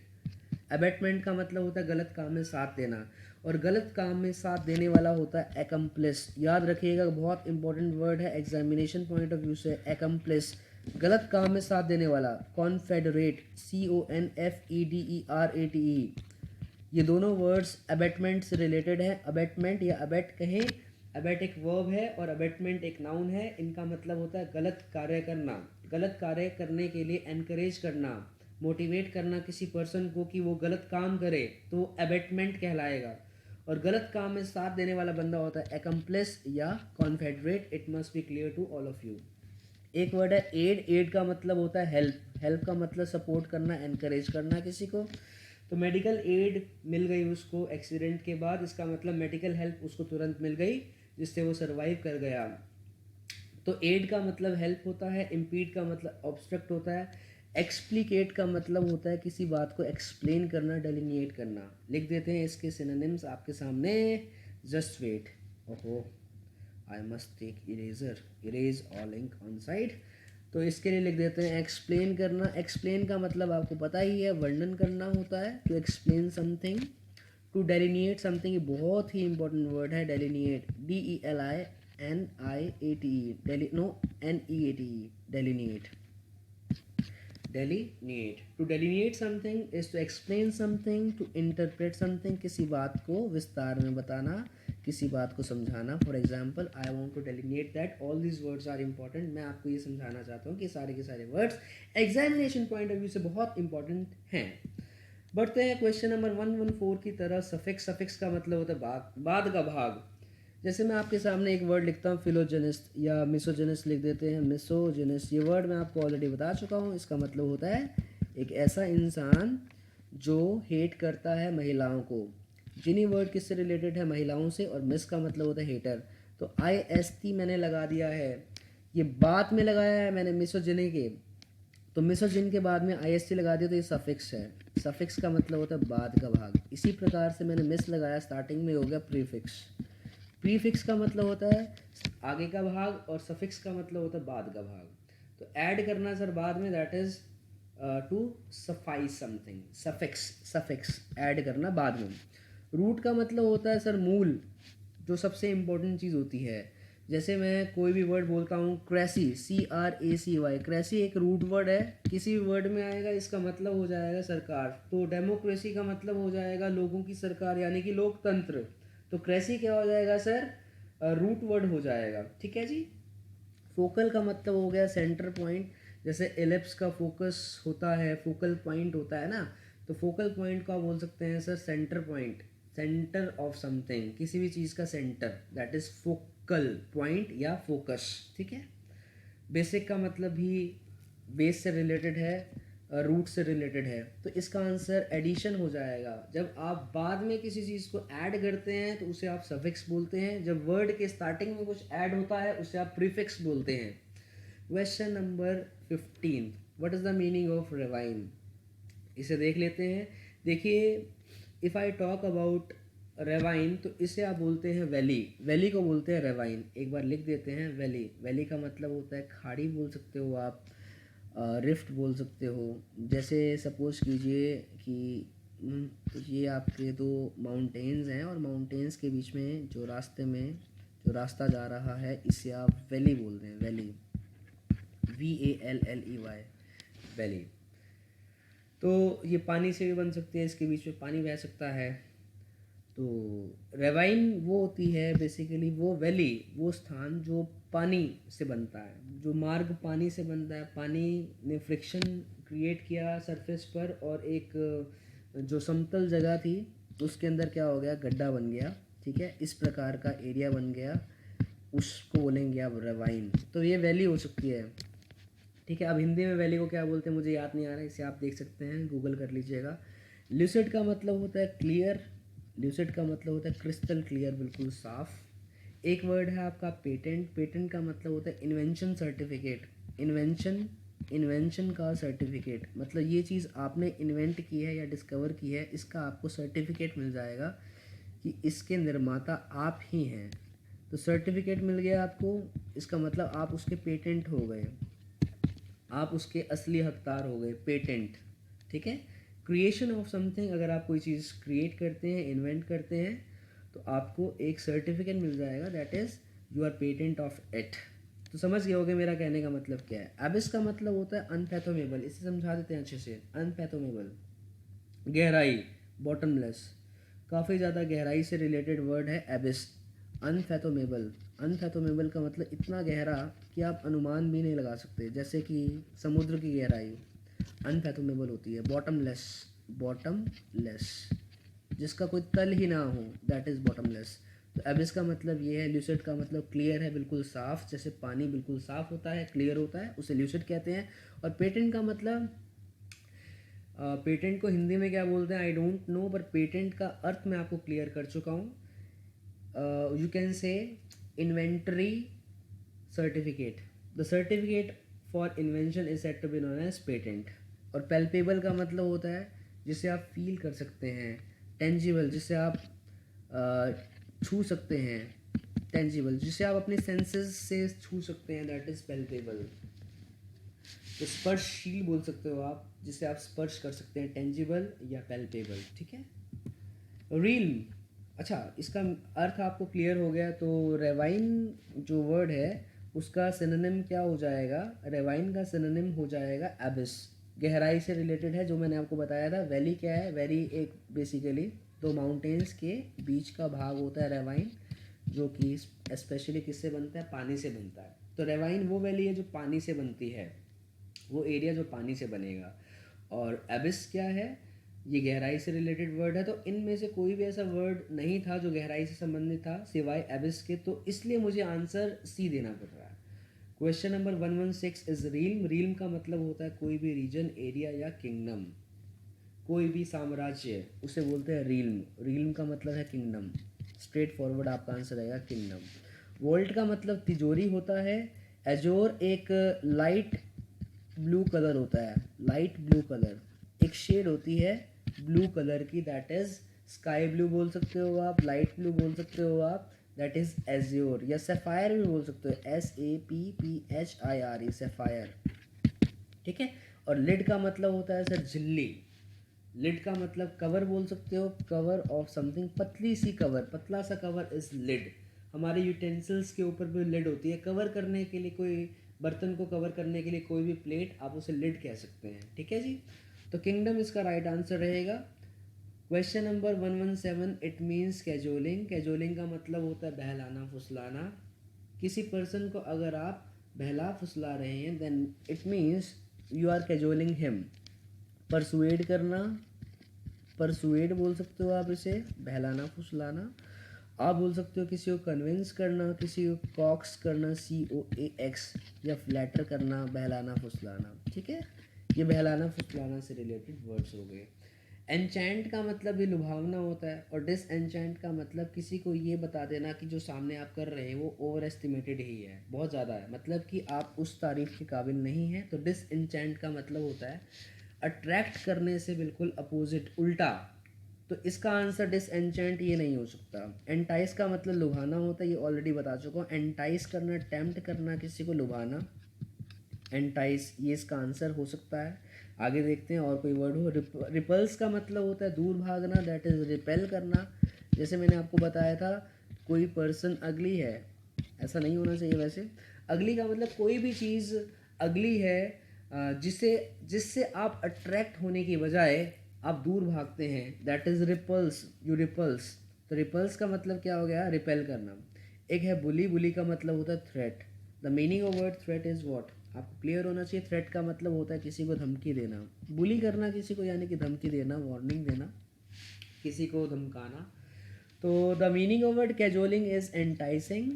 Abetment का मतलब होता है गलत काम में साथ देना, और गलत काम में साथ देने वाला होता है एकम्प्लिस। याद रखिएगा, बहुत इंपॉर्टेंट वर्ड है एग्जामिनेशन पॉइंट ऑफ व्यू से, एकम्प्लिस, गलत काम में साथ देने वाला। कॉन्फेडरेट, CONFEDERATE, ये दोनों वर्ड्स अबेटमेंट से रिलेटेड है। अबेटमेंट या अबेट कहें, अबेट एक वर्ब है और अबेटमेंट एक नाउन है। इनका मतलब होता है गलत कार्य करना, गलत कार्य करने के लिए एनकरेज करना, मोटिवेट करना किसी पर्सन को कि वो गलत काम करे, तो अबेटमेंट कहलाएगा। और गलत काम में साथ देने वाला बंदा होता है एकम्प्लिस या confederate. It must be clear to all of you. एक वर्ड है एड। एड का मतलब होता है हेल्प। हेल्प का मतलब सपोर्ट करना, एनकरेज करना किसी को। तो मेडिकल एड मिल गई उसको एक्सीडेंट के बाद, इसका मतलब मेडिकल हेल्प उसको तुरंत मिल गई जिससे वो सरवाइव कर गया। तो एड का मतलब हेल्प होता है, इम्पीड का मतलब ऑब्स्ट्रक्ट होता है, एक्सप्लिकेट का मतलब होता है किसी बात को एक्सप्लेन करना, डेलिनिएट करना। लिख देते हैं इसके सिनोनिम्स आपके सामने, जस्ट वेट। ओहो, I must take eraser, erase all ink on side. तो इसके लिए लिख देते हैं एक्सप्लेन करना। एक्सप्लेन का मतलब आपको पता ही है, वर्णन करना होता है, to explain something. To delineate something, ये बहुत ही इंपॉर्टेंट वर्ड है, delineate, DELINIATE, NEATE, delineate. Delineate, to delineate something is to explain something, to interpret something, किसी बात को विस्तार में बताना, किसी बात को समझाना। For example, I want to delineate that all this words are important. मैं आपको ये समझाना चाहता हूँ कि सारे के सारे words examination point of view से बहुत इंपॉर्टेंट हैं। बढ़ते हैं क्वेश्चन नंबर 114 की तरह। सफिक्स, सफिक्स का मतलब होता है बाद का भाग। जैसे मैं आपके सामने एक वर्ड लिखता हूँ फिलोजेनिस्ट या मिसोजेनिस्ट, लिख देते हैं मिसोजेनिस्ट। ये वर्ड मैं आपको ऑलरेडी बता चुका हूँ। इसका मतलब होता है एक ऐसा इंसान जो हेट करता है महिलाओं को। जिन्हीं वर्ड किससे रिलेटेड है, महिलाओं से, और मिस का मतलब होता है हेटर। तो IST मैंने लगा दिया है, ये बाद में लगाया है मैंने मिसोजिनी के, तो मिसोजिन के बाद में IST लगा दिया, तो ये सफिक्स है। सफिक्स का मतलब होता है बाद का भाग। इसी प्रकार से मैंने मिस लगाया, स्टार्टिंग में हो गया प्रीफिक्स। प्रीफिक्स का मतलब होता है आगे का भाग, और सफिक्स का मतलब होता है बाद का भाग। तो ऐड करना सर बाद में, that is to suffice something. Suffix, suffix add करना बाद में। रूट का मतलब होता है सर मूल, जो सबसे इम्पोर्टेंट चीज़ होती है। जैसे मैं कोई भी वर्ड बोलता हूँ, क्रेसी, CRACY, क्रेसी एक रूट वर्ड है, किसी भी वर्ड में आएगा इसका मतलब हो जाएगा सरकार। तो डेमोक्रेसी का मतलब हो जाएगा लोगों की सरकार, यानी कि लोकतंत्र। तो क्रेसी क्या हो जाएगा सर, रूट वर्ड हो जाएगा। ठीक है जी। फोकल का मतलब हो गया सेंटर पॉइंट। जैसे एलिप्स का फोकस होता है, फोकल पॉइंट होता है ना, तो फोकल पॉइंट को आप बोल सकते हैं sir centre point, centre of something, किसी भी चीज़ का centre, that is focal point या फोकस। ठीक है। बेसिक का मतलब भी बेस से रिलेटेड है, रूट से रिलेटेड है, तो इसका आंसर एडिशन हो जाएगा। जब आप बाद में किसी चीज़ को ऐड करते हैं तो उसे आप सफिक्स बोलते हैं, जब वर्ड के स्टार्टिंग में कुछ ऐड होता है उसे आप प्रीफिक्स बोलते हैं। Question number 15, what is the meaning of ravine? इसे देख लेते हैं। देखिए, if I talk about ravine तो इसे आप बोलते हैं वैली, वैली को बोलते हैं रेवाइन। एक बार लिख देते हैं वैली। वैली का मतलब होता है खाड़ी बोल सकते हो आप, रिफ्ट बोल सकते हो। जैसे सपोज़ कीजिए कि ये आपके दो माउंटेन्स हैं और माउंटेन्स के बीच में जो रास्ते में जो रास्ता जा रहा है इसे आप वैली बोलते हैं, वैली, VALLEY, वैली। तो ये पानी से भी बन सकते हैं, इसके बीच में पानी बह सकता है। तो रेवाइन वो होती है बेसिकली, वो वैली, वो स्थान जो पानी से बनता है, जो मार्ग पानी से बनता है। पानी ने फ्रिक्शन क्रिएट किया सरफेस पर और एक जो समतल जगह थी उसके अंदर क्या हो गया, गड्ढा बन गया, ठीक है, इस प्रकार का एरिया बन गया, उसको बोलेंगे आप रेवाइन। तो ये वैली हो सकती है, ठीक है। अब हिंदी में वैली को क्या बोलते हैं मुझे याद नहीं आ रहा है, इसे आप देख सकते हैं, गूगल कर लीजिएगा। ल्यूसिड का मतलब होता है क्लियर, ल्यूसिड का मतलब होता है क्रिस्टल क्लियर, बिल्कुल साफ। एक वर्ड है आपका पेटेंट, पेटेंट का मतलब होता है इन्वेंशन सर्टिफिकेट, इन्वेंशन का सर्टिफिकेट, मतलब ये चीज़ आपने इन्वेंट की है या डिस्कवर की है, इसका आपको सर्टिफिकेट मिल जाएगा कि इसके निर्माता आप ही हैं। तो सर्टिफिकेट मिल गया आपको, इसका मतलब आप उसके पेटेंट हो गए, आप उसके असली हकदार हो गए, पेटेंट, ठीक है। क्रिएशन ऑफ समथिंग, अगर आप कोई चीज़ क्रिएट करते हैं, इन्वेंट करते हैं, तो आपको एक सर्टिफिकेट मिल जाएगा, that is you are patent of it. तो समझ गए होगे मेरा कहने का मतलब क्या है। एबिस का मतलब होता है अनफैथोमेबल, इसे समझा देते हैं अच्छे से। अनफैथोमेबल, गहराई, बॉटमलेस, काफ़ी ज़्यादा गहराई से रिलेटेड वर्ड है एबिस। अनफैथोमेबल, अनफैथोमेबल का मतलब इतना गहरा कि आप अनुमान भी नहीं लगा सकते, जैसे कि समुद्र की गहराई अनफैथोमेबल होती है। बॉटमलेस, बॉटमलेस, जिसका कोई तल ही ना हो, दैट इज़ बॉटमलेस। तो एबिस का मतलब ये है। ल्यूसिड का मतलब क्लियर है, बिल्कुल साफ़, जैसे पानी बिल्कुल साफ़ होता है, क्लियर होता है, उसे ल्यूसिड कहते हैं। और पेटेंट का मतलब, पेटेंट को हिंदी में क्या बोलते हैं आई डोंट नो, पर पेटेंट का अर्थ मैं आपको क्लियर कर चुका हूँ। You can say inventory certificate, the certificate for invention is said to be known as patent. और पैल्पेबल का मतलब होता है जिसे आप फील कर सकते हैं, टेंजिबल, जिसे आप छू सकते हैं, टेंजिबल, जिसे आप अपने सेंसेस से छू सकते हैं, दैट इज पैल्पेबल। तो स्पर्शशील बोल सकते हो आप, जिसे आप स्पर्श कर सकते हैं, टेंजिबल या पैल्पेबल, ठीक है। रील्म, अच्छा, इसका अर्थ आपको क्लियर हो गया। तो रेवाइन जो वर्ड है उसका सिनोनिम क्या हो जाएगा, रेवाइन का सिनोनिम हो जाएगा एबिस। गहराई से रिलेटेड है, जो मैंने आपको बताया था। वैली क्या है, वैली एक बेसिकली दो माउंटेन्स के बीच का भाग होता है रेवाइन, जो कि स्पेशली किससे बनता है, पानी से बनता है। तो रेवाइन वो वैली है जो पानी से बनती है, वो एरिया जो पानी से बनेगा। और एबिस क्या है, ये गहराई से रिलेटेड वर्ड है। तो इनमें से कोई भी ऐसा वर्ड नहीं था जो गहराई से संबंधित था सिवाय एबिस के, तो इसलिए मुझे आंसर सी देना पड़ रहा है। Question number 116 is realm. Realm का मतलब होता है कोई भी रीजन, एरिया या किंगडम, कोई भी साम्राज्य, उसे बोलते हैं रील्म। रील्म का मतलब है किंगडम, स्ट्रेट फॉरवर्ड आपका आंसर रहेगा किंगडम। वोल्ट का मतलब तिजोरी होता है। एजोर एक लाइट ब्लू कलर होता है, लाइट ब्लू कलर, एक शेड होती है ब्लू कलर की, दैट इज स्काई ब्लू बोल सकते हो आप, लाइट ब्लू बोल सकते हो आप, दैट इज एज्योर, या सफ़ायर भी बोल सकते हो, SAPPHIRE, सफ़ायर, ठीक है। और लिड का मतलब होता है सर झिल्ली। लिड का मतलब कवर बोल सकते हो, कवर ऑफ समथिंग, पतली सी कवर, पतला सा कवर इज लिड। हमारे यूटेंसिल्स के ऊपर भी लिड होती है, कवर करने के लिए, कोई बर्तन को कवर करने के लिए कोई भी प्लेट, आप उसे लिड कह सकते हैं, ठीक है जी। तो किंगडम इसका राइट आंसर रहेगा। Question number 117, it means cajoling. Cajoling का मतलब होता है बहलाना, फुसलाना। किसी पर्सन को अगर आप बहला फुसला रहे हैं, then it means you are cajoling him. Persuade करना, परसुएड बोल सकते हो आप इसे, बहलाना फुसलाना। आप बोल सकते हो किसी को कन्विंस करना, किसी को कॉक्स करना, COAX, या फ्लैटर करना, बहलाना फुसलाना, ठीक है। ये बहलाना फुसलाना से रिलेटेड वर्ड्स हो गए। एनचैंट का मतलब भी लुभावना होता है, और डिसएनचैंट का मतलब किसी को ये बता देना कि जो सामने आप कर रहे हैं वो ओवर एस्टिमेटेड ही है, बहुत ज़्यादा है, मतलब कि आप उस तारीफ़ के काबिल नहीं हैं। तो डिसएनचैंट का मतलब होता है अट्रैक्ट करने से बिल्कुल अपोजिट, उल्टा। तो इसका आंसर डिसएनचैंट ये नहीं हो सकता। एंटाइस का मतलब लुभाना होता है, ये ऑलरेडी बता चुका हूँ। एंटाइस करना, टेम्प्ट करना, किसी को लुभाना, एंटाइस, ये इसका आंसर हो सकता है। आगे देखते हैं और कोई वर्ड हो। रिपल्स का मतलब होता है दूर भागना, दैट इज़ रिपेल करना। जैसे मैंने आपको बताया था कोई पर्सन अगली है, ऐसा नहीं होना चाहिए वैसे। अगली का मतलब कोई भी चीज़ अगली है जिसे जिससे आप अट्रैक्ट होने की बजाय आप दूर भागते हैं, that is repulse, you repulse. तो रिपल्स का मतलब क्या हो गया, रिपेल करना। एक है बुली, बुली का मतलब होता है threat. The meaning of word threat is what, आपको क्लियर होना चाहिए। थ्रेट का मतलब होता है किसी को धमकी देना, बुली करना किसी को यानी कि धमकी देना, वार्निंग देना, किसी को धमकाना। तो the meaning of word cajoling is enticing.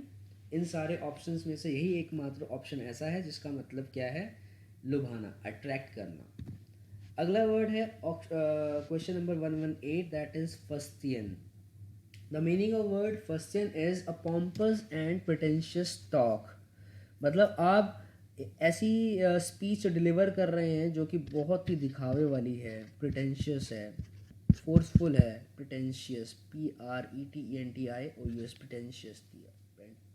इन सारे ऑप्शंस में से यही एकमात्र ऑप्शन ऐसा है जिसका मतलब क्या है, लुभाना, अट्रैक्ट करना। अगला वर्ड है question number 118, that is fustian. The meaning of word fustian is a pompous and pretentious talk. मतलब आप ऐसी स्पीच डिलीवर कर रहे हैं जो कि बहुत ही दिखावे वाली है, प्रिटेंशियस है, फोर्सफुल है। Pretentious, PRETENTIOUS, pretentious,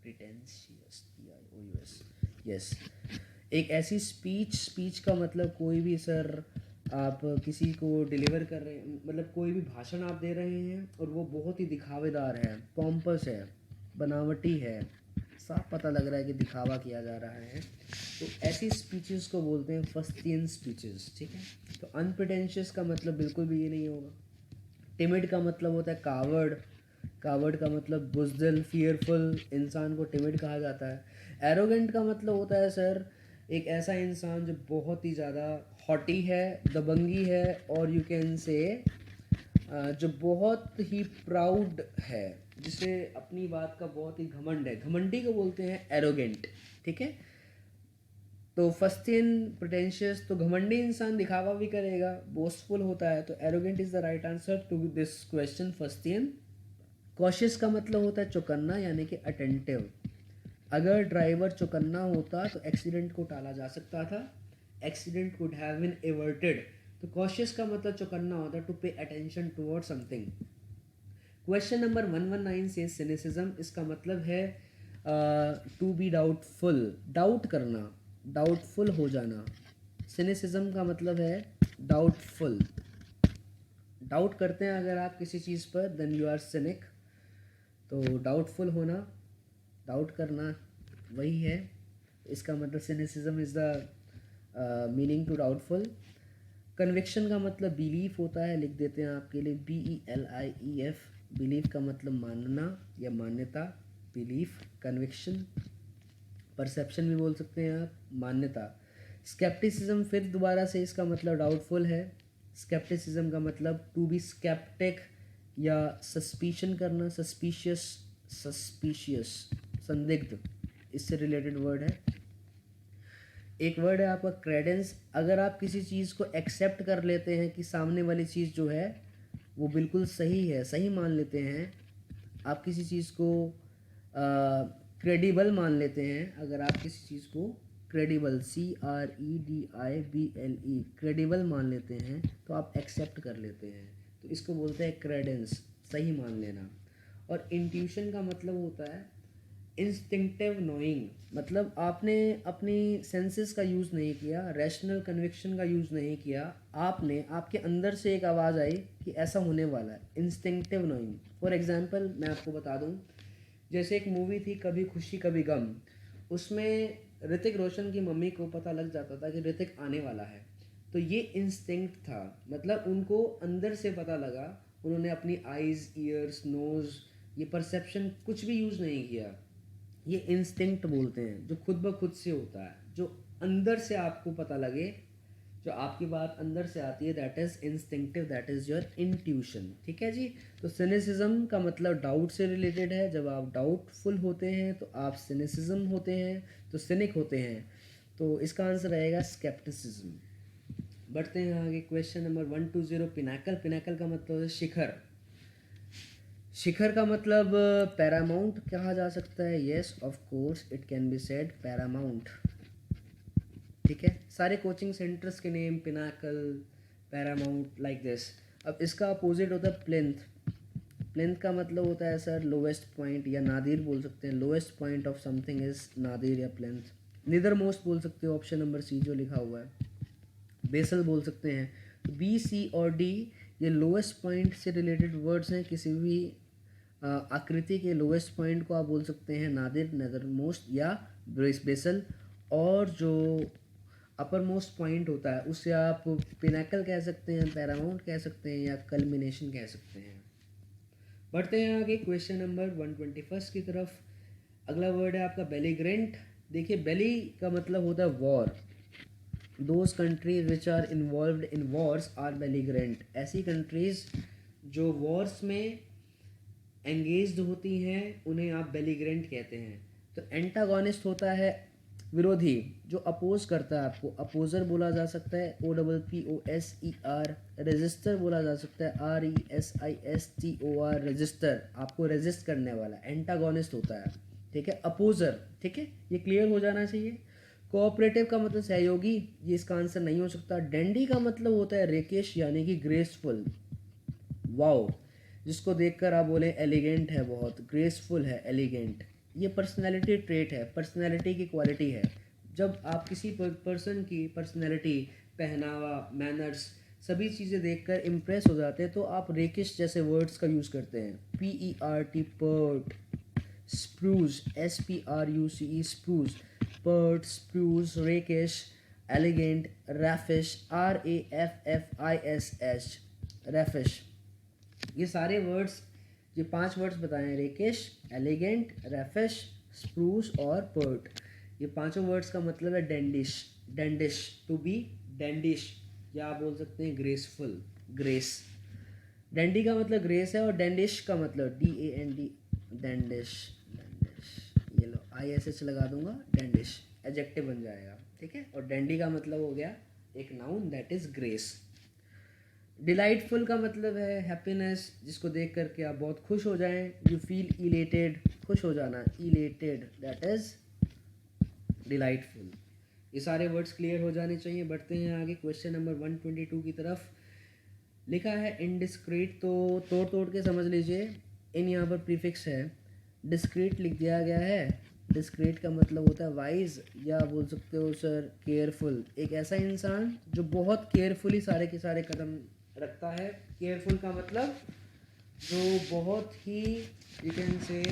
pretentious, TIOUS, yes. एक ऐसी स्पीच का मतलब कोई भी, सर आप किसी को डिलीवर कर रहे हैं, मतलब कोई भी भाषण आप दे रहे हैं और वो बहुत ही दिखावेदार है, पॉम्पस है, बनावटी है, साफ पता लग रहा है कि दिखावा किया जा रहा है। तो ऐसी स्पीचेस को बोलते हैं फस्तियन स्पीचेस, ठीक है। तो अनप्रिटेंशियस का मतलब बिल्कुल भी ये नहीं होगा। टिमिड का मतलब होता है कावर्ड। कावर्ड का मतलब बुज़दिल, फियरफुल, इंसान को टिमिड कहा जाता है। एरोगेंट का मतलब होता है सर एक ऐसा इंसान जो बहुत ही ज़्यादा हॉटी है, दबंगी है, और यू कैन से जो बहुत ही प्राउड है, जिसे अपनी बात का बहुत ही घमंड है, घमंडी को बोलते हैं एरोगेंट, ठीक है। तो फस्तियन, प्रिटेंशियस, तो घमंडी इंसान दिखावा भी करेगा, बोस्टफुल होता है। तो arrogant is the right answer to this question, fustian. Cautious का मतलब होता है चौकन्ना यानी कि अटेंटिव। अगर ड्राइवर चौकन्ना होता तो एक्सीडेंट को टाला जा सकता था, accident could have been averted. तो कॉशियस का मतलब चौकन्ना होता है, to pay attention toward something. Question number 119 से सिनिसिज्म, इसका मतलब है टू बी डाउटफुल, डाउट करना, डाउटफुल हो जाना। सिनिसिज्म का मतलब है डाउटफुल, डाउट करते हैं अगर आप किसी चीज़ पर, देन यू आर सिनिक। तो डाउटफुल होना, डाउट करना, वही है। इसका मतलब cynicism is the meaning to doubtful. Conviction का मतलब बिलीफ होता है, लिख देते हैं आपके लिए BELIEF। बिलीफ का मतलब मानना या मान्यता, बिलीफ, कन्विक्शन। परसेप्शन भी बोल सकते हैं आप, मान्यता। स्केप्टिसिज्म, फिर दोबारा से इसका मतलब डाउटफुल है। स्केप्टिसिज्म का मतलब टू बी स्केप्टिक या सस्पिशन करना, सस्पिशियस, सस्पिशियस, संदिग्ध, इससे रिलेटेड वर्ड है। एक वर्ड है आपका क्रेडेंस। अगर आप किसी चीज़ को एक्सेप्ट कर लेते हैं कि सामने वाली चीज़ जो है वो बिल्कुल सही है, सही मान लेते हैं, आप किसी चीज़ को क्रेडिबल मान लेते हैं, अगर आप किसी चीज़ को क्रेडिबल, CREDIBLE, क्रेडिबल मान लेते हैं, तो आप एक्सेप्ट कर लेते हैं, तो इसको बोलते हैं क्रेडेंस, सही मान लेना। और इंट्यूशन का मतलब होता है इंस्टिंक्टिव नोइंग, मतलब आपने अपनी सेंसेस का यूज़ नहीं किया, रैशनल कन्विक्शन का यूज़ नहीं किया, आपने, आपके अंदर से एक आवाज़ आई कि ऐसा होने वाला है, इंस्टिंक्टिव नोइंग। फॉर एग्जांपल मैं आपको बता दूं, जैसे एक मूवी थी कभी खुशी कभी गम, उसमें ऋतिक रोशन की मम्मी को पता लग जाता था कि ऋतिक आने वाला है, तो ये इंस्टिंक्ट था, मतलब उनको अंदर से पता लगा, उन्होंने अपनी आइज़, ईयर्स, नोज़, ये परसेप्शन कुछ भी यूज़ नहीं किया। ये इंस्टिंक्ट बोलते हैं, जो खुद ब खुद से होता है, जो अंदर से आपको पता लगे, जो आपकी बात अंदर से आती है, that is instinctive, that is your intuition, ठीक है जी। तो सिनिसिज्म का मतलब डाउट से रिलेटेड है, जब आप डाउटफुल होते हैं तो आप सिनिसिज्म होते हैं, तो सिनिक होते हैं। तो इसका आंसर रहेगा स्केप्टिसिज्म। बढ़ते हैं आगे। Question number 120, Pinnacle. पिनाकल का मतलब है शिखर। शिखर का मतलब पैरामाउंट कहा जा सकता है। Yes of course it can be said Paramount. ठीक है, सारे कोचिंग सेंटर्स के name Pinnacle, Paramount, like this. अब इसका अपोजिट होता है प्लिंथ। प्लिंथ का मतलब होता है सर लोवेस्ट पॉइंट, या नादिर बोल सकते हैं। Lowest point of something is Nadir या प्लिंथ। निदर मोस्ट बोल सकते हो, ऑप्शन नंबर सी जो लिखा हुआ है। बेसल बोल सकते हैं। तो बी, सी और डी ये लोवेस्ट पॉइंट से रिलेटेड वर्ड्स हैं। किसी भी आकृति के लोवेस्ट पॉइंट को आप बोल सकते हैं नादिर, नदर मोस्ट या बेसल। और जो अपर मोस्ट पॉइंट होता है उससे आप पिनाकल कह सकते हैं, पैरामाउंट कह सकते हैं, या कल्मिनेशन कह सकते हैं। बढ़ते हैं आगे क्वेश्चन नंबर 121 की तरफ। अगला वर्ड है आपका बेलीग्रेंट। देखिए, बेली का मतलब होता है war. Those countries which are involved in wars are belligerent. ऐसी कंट्रीज जो वॉर्स में एंगेज्ड होती हैं उन्हें आप बेलीग्रेंट कहते हैं। तो एंटागोनिस्ट होता है विरोधी, जो अपोज करता है आपको, अपोजर बोला जा सकता है। OPPOSER। रेजिस्टर बोला जा सकता है, RESISTOR। रेजिस्टर, आपको रेजिस्ट करने वाला, एंटागोनिस्ट होता है। ठीक है, अपोजर। ठीक है, ये क्लियर हो जाना चाहिए। कोऑपरेटिव का मतलब सहयोगी, ये इसका आंसर नहीं हो सकता। डेंडी का मतलब होता है रेकिश यानी कि ग्रेसफुल। वाओ, जिसको देखकर आप बोले एलिगेंट है, बहुत ग्रेसफुल है, एलिगेंट। ये पर्सनैलिटी ट्रेट है, पर्सनैलिटी की क्वालिटी है। जब आप किसी पर्सन की पर्सनैलिटी, पहनावा, मैनर्स, सभी चीज़ें देखकर इम्प्रेस हो जाते हैं तो आप रेकिश जैसे वर्ड्स का यूज़ करते हैं। PERT, pert. Spruce, SPRUCE, spruce. Pert, spruce, rakish, elegant, raffish, RAFFISH, raffish. ये सारे वर्ड्स, ये 5 वर्ड्स बताए हैं, रेकिश, एलिगेंट, रैफिश, स्प्रूस और पर्ट। ये पांचों वर्ड्स का मतलब है डेंडिश। डेंडिश, टू बी डेंडिश, या आप बोल सकते हैं ग्रेसफुल, ग्रेस। डेंडी का मतलब ग्रेस है, और डेंडिश का मतलब DAND, डेंडिश। डेंडिश, ये लो ISH लगा दूंगा, डेंडिश एडजेक्टिव बन जाएगा। ठीक है, और डेंडी का मतलब हो गया एक noun, that is grace. Delightful का मतलब है हैप्पीनेस, जिसको देख करके आप बहुत खुश हो जाएं। यू फील इलेटेड, खुश हो जाना, इलेटेड, दैट इज डिलाइटफुल। ये सारे वर्ड्स क्लियर हो जाने चाहिए। बढ़ते हैं आगे क्वेश्चन नंबर 122 की तरफ। लिखा है इनडिस्क्रीट, तो तोड़ तोड़ के समझ लीजिए। इन यहाँ पर प्रीफिक्स है, डिस्क्रीट लिख दिया गया है। डिस्क्रीट का मतलब होता है वाइज, या बोल सकते हो सर केयरफुल। एक ऐसा इंसान जो बहुत केयरफुली सारे के सारे कदम रखता है। केयरफुल का मतलब जो बहुत ही, यू कैन से,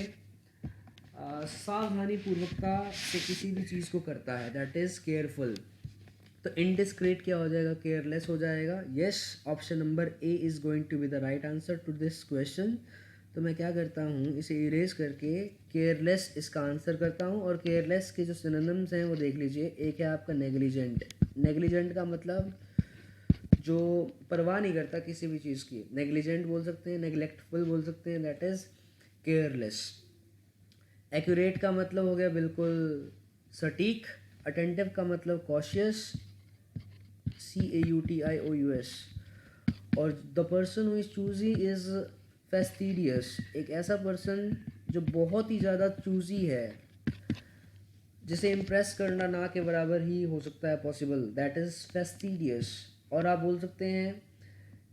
सावधानी पूर्वकता से किसी भी चीज़ को करता है, दैट इज़ केयरफुल। तो इनडिस्क्रीट क्या हो जाएगा, केयरलेस हो जाएगा। Yes, option number A is going to be the right answer to this question. तो मैं क्या करता हूँ, इसे इरेज करके केयरलेस इसका आंसर करता हूँ। और केयरलेस के जो सिनोनिम्स हैं वो देख लीजिए। एक है आपका नेग्लिजेंट। नेग्लिजेंट का मतलब जो परवाह नहीं करता किसी भी चीज़ की, नेग्लिजेंट बोल सकते हैं, नेग्लेक्टफुल बोल सकते हैं, दैट इज़ केयरलेस। एक्यूरेट का मतलब हो गया बिल्कुल सटीक। अटेंटिव का मतलब कॉशियस, CAUTIOUS। और the person who is choosy is fastidious. एक ऐसा पर्सन जो बहुत ही ज़्यादा चूजी है, जिसे इम्प्रेस करना ना के बराबर ही हो सकता है पॉसिबल, दैट इज़ फेस्टिडियस। और आप बोल सकते हैं,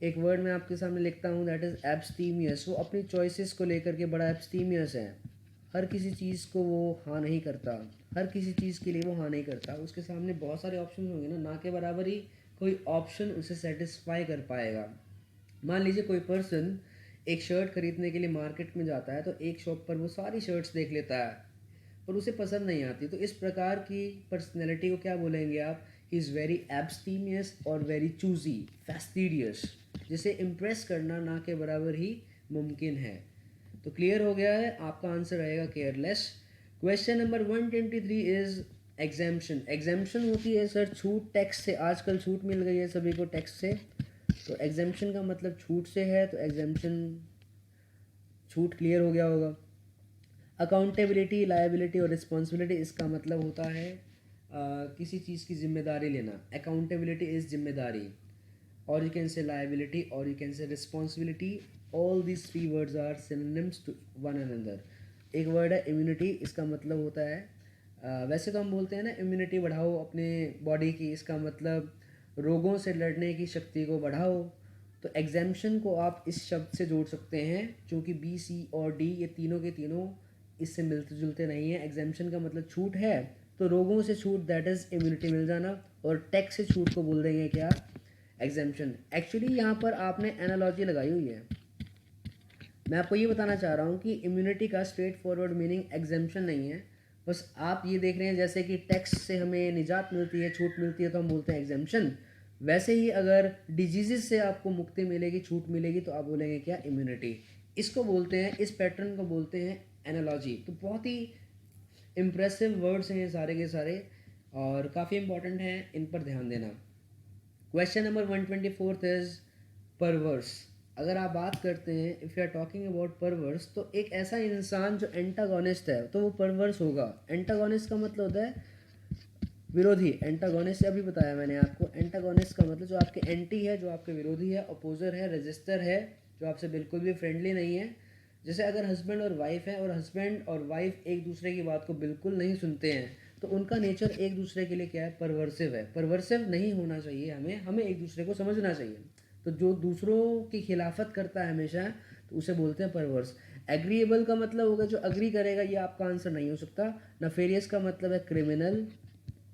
एक वर्ड मैं आपके सामने लिखता हूँ, दैट इज़ एब्सटीमियस। वो अपनी चॉइसेस को लेकर के बड़ा एब्सटीमियस है। हर किसी चीज़ को वो हाँ नहीं करता, हर किसी चीज़ के लिए वो हाँ नहीं करता। उसके सामने बहुत सारे ऑप्शन होंगे ना के बराबर ही कोई ऑप्शन उसे सेटिस्फाई कर पाएगा। मान लीजिए कोई पर्सन एक शर्ट खरीदने के लिए मार्केट में जाता है, तो एक शॉप पर वो सारी शर्ट्स देख लेता है पर उसे पसंद नहीं आती। तो इस प्रकार की पर्सनैलिटी को क्या बोलेंगे आप, इज़ वेरी एब्सटीमियस और वेरी चूजी, फैस्टिडियस, जिसे इम्प्रेस करना ना के बराबर ही मुमकिन है। तो क्लियर हो गया है, आपका आंसर रहेगा careless. Question number 123 is exemption. Exemption होती है सर छूट, टैक्स से। आजकल छूट मिल गई है सभी को टैक्स से, तो एग्जाम्पशन का मतलब छूट से है, तो एग्जाम्पशन छूट क्लियर हो गया होगा। अकाउंटेबिलिटी, लायबिलिटी और रिस्पॉन्सिबिलिटी, इसका मतलब होता है किसी चीज़ की जिम्मेदारी लेना, अकाउंटेबिलिटी इज़ जिम्मेदारी, और यू कैन से लायबिलिटी, और you can say responsibility. All these three words are synonyms to one another. एक वर्ड है इम्यूनिटी, इसका मतलब होता है वैसे तो हम बोलते हैं ना इम्यूनिटी बढ़ाओ अपने बॉडी की, इसका मतलब रोगों से लड़ने की शक्ति को बढ़ाओ. तो एग्जाम्शन को आप इस शब्द से जोड़ सकते हैं, क्योंकि बी, सी और डी ये तीनों के तीनों इससे मिलते जुलते नहीं हैं. एग्जाम्शन का मतलब छूट है, तो रोगों से छूट दैट इज़ इम्यूनिटी मिल जाना, और टैक्स से छूट को बोल देंगे क्या, एग्जाम्शन. एक्चुअली यहाँ पर आपने एनालॉजी लगाई हुई है. मैं आपको ये बताना चाह रहा हूँ कि इम्यूनिटी का स्ट्रेट फॉरवर्ड मीनिंग एग्जाम्शन नहीं है. बस आप ये देख रहे हैं जैसे कि टैक्स से हमें निजात मिलती है, छूट मिलती है, तो हम बोलते हैं एग्जाम्शन. वैसे ही अगर डिजीज़ से आपको मुक्ति मिलेगी, छूट मिलेगी, तो आप बोलेंगे क्या, इम्यूनिटी. इसको बोलते हैं, इस पैटर्न को बोलते हैं एनालॉजी. तो बहुत ही इम्प्रेसिव वर्ड्स हैं ये सारे के सारे, और काफ़ी इंपॉर्टेंट हैं, इन पर ध्यान देना. Question number 124 is perverse. अगर आप बात करते हैं, if you are talking about perverse, तो एक ऐसा इंसान जो एंटागोनिस्ट है तो वो परवर्स होगा. एंटागोनिस्ट का मतलब होता है विरोधी. एंटागोनिस्ट अभी बताया मैंने आपको. एंटागोनिस्ट का मतलब जो आपके एंटी है, जो आपके विरोधी है, अपोजर है, रजिस्टर है, जो आपसे बिल्कुल भी फ्रेंडली नहीं है. जैसे अगर हस्बैंड और वाइफ है, और हस्बैंड और वाइफ एक दूसरे की बात को बिल्कुल नहीं सुनते हैं, तो उनका नेचर एक दूसरे के लिए क्या है, परवर्सिव है. परवर्सिव नहीं होना चाहिए, हमें एक दूसरे को समझना चाहिए. तो जो दूसरों की खिलाफत करता है हमेशा, तो उसे बोलते हैं परवर्स. एग्रीएबल का मतलब होगा जो अग्री करेगा, ये आपका आंसर नहीं हो सकता. नफेरियस का मतलब है क्रिमिनल.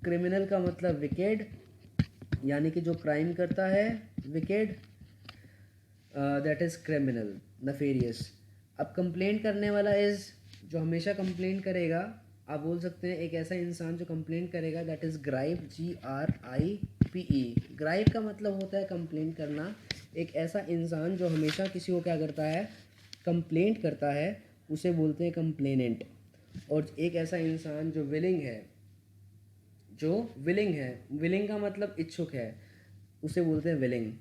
क्रिमिनल का मतलब विकेड, यानी कि जो क्राइम करता है, wicked, that is criminal, nefarious. अब कंप्लेंट करने वाला इज़ जो हमेशा कंप्लेंट करेगा. आप बोल सकते हैं एक ऐसा इंसान जो कंप्लेंट करेगा, that is gripe, GRIPE. Gripe का मतलब होता है कंप्लेंट करना. एक ऐसा इंसान जो हमेशा किसी को क्या करता है, कंप्लेंट करता है, उसे बोलते हैं कंप्लेनेंट. और एक ऐसा इंसान जो विलिंग है, विलिंग का मतलब इच्छुक है, उसे बोलते हैं विलिंग.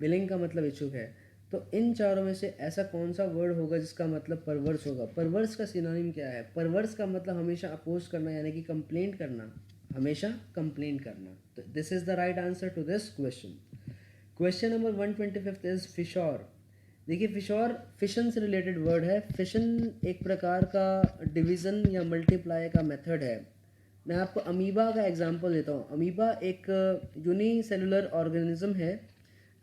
विलिंग का मतलब इच्छुक है. तो इन चारों में से ऐसा कौन सा वर्ड होगा जिसका मतलब परवर्स होगा. परवर्स का सिनोनिम क्या है. परवर्स का मतलब हमेशा अपोज करना, यानी कि कंप्लेंट करना, हमेशा कंप्लेंट करना. तो this is the right answer to this question. Question number 125 is fissure. देखिए फिशोर फिशन से रिलेटेड वर्ड है. फिशन एक प्रकार का डिवीज़न या मल्टीप्लाई का मेथड है. मैं आपको अमीबा का एग्जांपल देता हूँ. अमीबा एक यूनिसेलुलर ऑर्गेनिज्म है.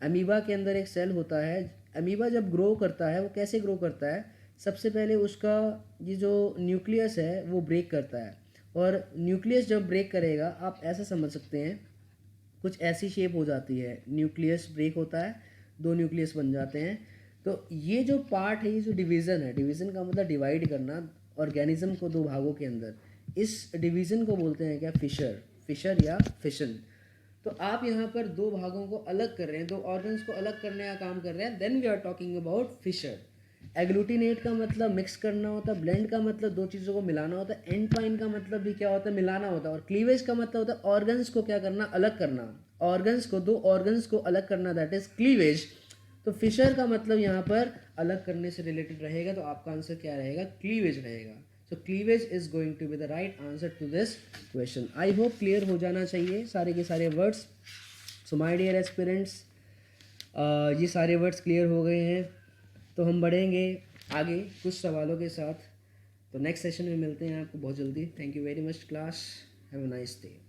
अमीबा के अंदर एक सेल होता है. अमीबा जब ग्रो करता है, वो कैसे ग्रो करता है, सबसे पहले उसका ये जो न्यूक्लियस है वो ब्रेक करता है. और न्यूक्लियस जब ब्रेक करेगा, आप ऐसा समझ सकते हैं, कुछ ऐसी शेप हो जाती है. न्यूक्लियस ब्रेक होता है, दो न्यूक्लियस बन जाते हैं. तो ये जो पार्ट है, ये जो डिवीज़न है, डिवीज़न का मतलब डिवाइड करना ऑर्गेनिज्म को दो भागों के अंदर, इस डिवीज़न को बोलते हैं क्या, फिशर या फिशन. तो आप यहाँ पर दो भागों को अलग कर रहे हैं, दो ऑर्गन्स को अलग करने का काम कर रहे हैं, then we are talking about fissure. Agglutinate का मतलब मिक्स करना होता है. ब्लेंड का मतलब दो चीज़ों को मिलाना होता है. एंटवाइन का मतलब भी क्या होता है, मिलाना होता है. और क्लीवेज का मतलब होता है ऑर्गन्स को क्या करना, अलग करना. ऑर्गन्स को, दो ऑर्गन्स को अलग करना, दैट इज क्लीवेज. तो फिशर का मतलब यहाँ पर अलग करने से रिलेटेड रहेगा, तो आपका आंसर क्या रहेगा, क्लीवेज रहेगा. So cleavage is going to be the right answer to this question. I hope clear हो जाना चाहिए सारे के सारे words. So my dear aspirants, ये सारे वर्ड्स क्लियर हो गए हैं, तो हम बढ़ेंगे आगे कुछ सवालों के साथ. तो नेक्स्ट सेशन में मिलते हैं आपको बहुत जल्दी. Thank you very much class. Have a nice day.